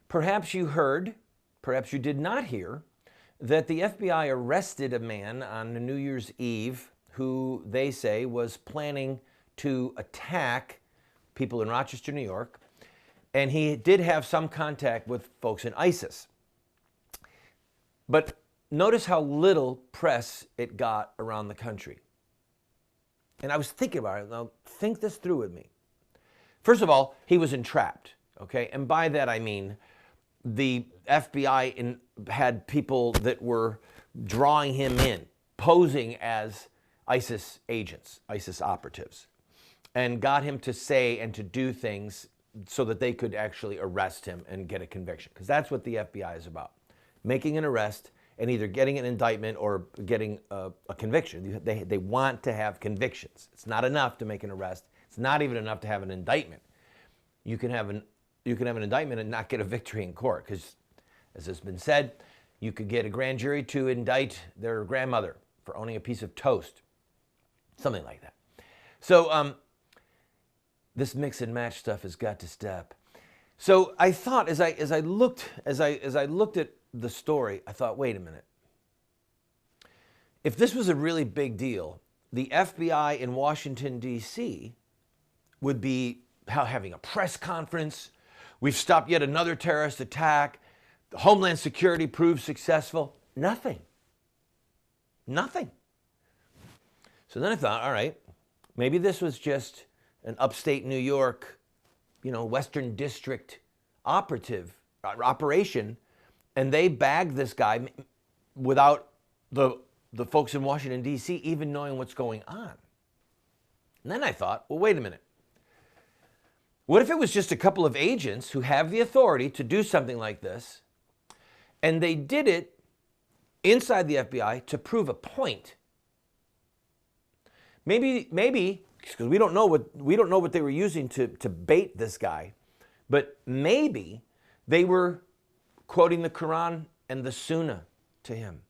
Perhaps you heard, perhaps you did not hear, that the FBI arrested a man on New Year's Eve who they say was planning to attack people in Rochester, New York, and he did have some contact with folks in ISIS. But notice how little press it got around the country. And I was thinking about it. Now, think this through with me. First of all, he was entrapped, okay? And by that I mean the FBI had people that were drawing him in, posing as ISIS agents, ISIS operatives, and got him to say and to do things so that they could actually arrest him and get a conviction. Because that's what the FBI is about, making an arrest and either getting an indictment or getting a conviction. They want to have convictions. It's not enough to make an arrest. It's not even enough to have an indictment. You can have an indictment and not get a victory in court because, as has been said, you could get a grand jury to indict their grandmother for owning a piece of toast, something like that. So this mix and match stuff has got to stop. So I thought, as I looked at the story, I thought, wait a minute. If this was a really big deal, the FBI in Washington, D.C. would be having a press conference. We've stopped yet another terrorist attack. The Homeland Security proved successful. Nothing. Nothing. So then I thought, all right, maybe this was just an upstate New York, Western District operation, and they bagged this guy without the folks in Washington, D.C. even knowing what's going on. And then I thought, well, wait a minute. What if it was just a couple of agents who have the authority to do something like this, and they did it inside the FBI to prove a point? Maybe, because we don't know what they were using to bait this guy, but maybe they were quoting the Quran and the Sunnah to him.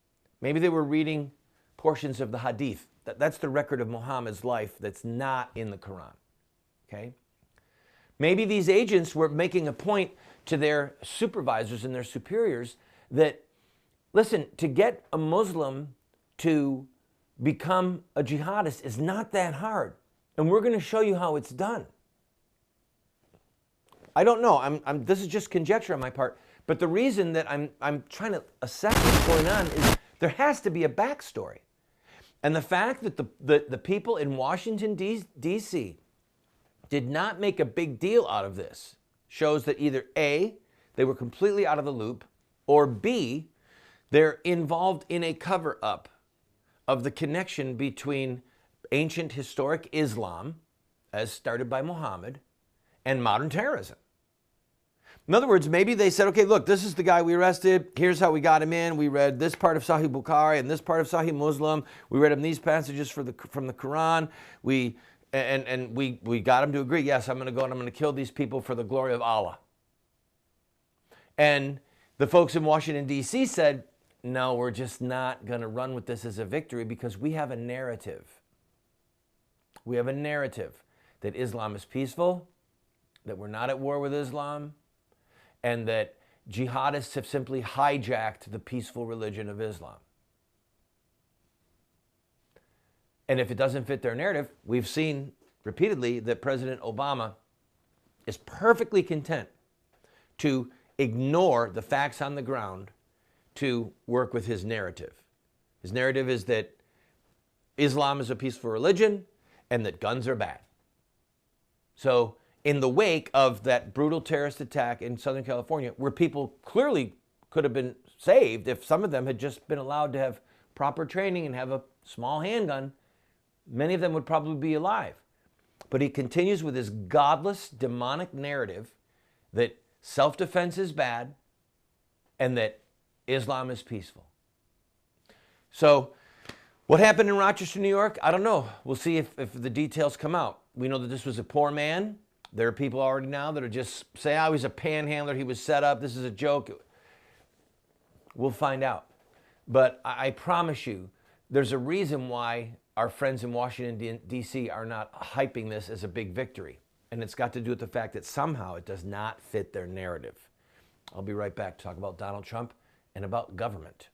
Maybe they were reading portions of the Hadith. That's the record of Muhammad's life that's not in the Quran. Okay? Maybe these agents were making a point to their supervisors and their superiors that, listen, to get a Muslim to become a jihadist is not that hard. And we're going to show you how it's done. I don't know. This is just conjecture on my part. But the reason that I'm trying to assess what's going on is there has to be a backstory. And the fact that the people in Washington, D.C. did not make a big deal out of this shows that either A, they were completely out of the loop, or B, they're involved in a cover-up of the connection between ancient historic Islam, as started by Muhammad, and modern terrorism. In other words, maybe they said, okay, look, this is the guy we arrested. Here's how we got him in. We read this part of Sahih Bukhari and this part of Sahih Muslim. We read him these passages from the Quran. We got him to agree, yes, I'm going to go and I'm going to kill these people for the glory of Allah. And the folks in Washington, D.C. said, no, we're just not going to run with this as a victory because we have a narrative. We have a narrative that Islam is peaceful, that we're not at war with Islam, and that jihadists have simply hijacked the peaceful religion of Islam. And if it doesn't fit their narrative, we've seen repeatedly that President Obama is perfectly content to ignore the facts on the ground to work with his narrative. His narrative is that Islam is a peaceful religion and that guns are bad. So in the wake of that brutal terrorist attack in Southern California, where people clearly could have been saved if some of them had just been allowed to have proper training and have a small handgun, many of them would probably be alive. But he continues with his godless, demonic narrative that self-defense is bad and that Islam is peaceful. So what happened in Rochester, New York? I don't know. We'll see if the details come out. We know that this was a poor man. There are people already now that are just say, oh, he's a panhandler, he was set up, this is a joke. We'll find out. But I promise you, there's a reason why our friends in Washington, D.C. are not hyping this as a big victory. And it's got to do with the fact that somehow it does not fit their narrative. I'll be right back to talk about Donald Trump and about government.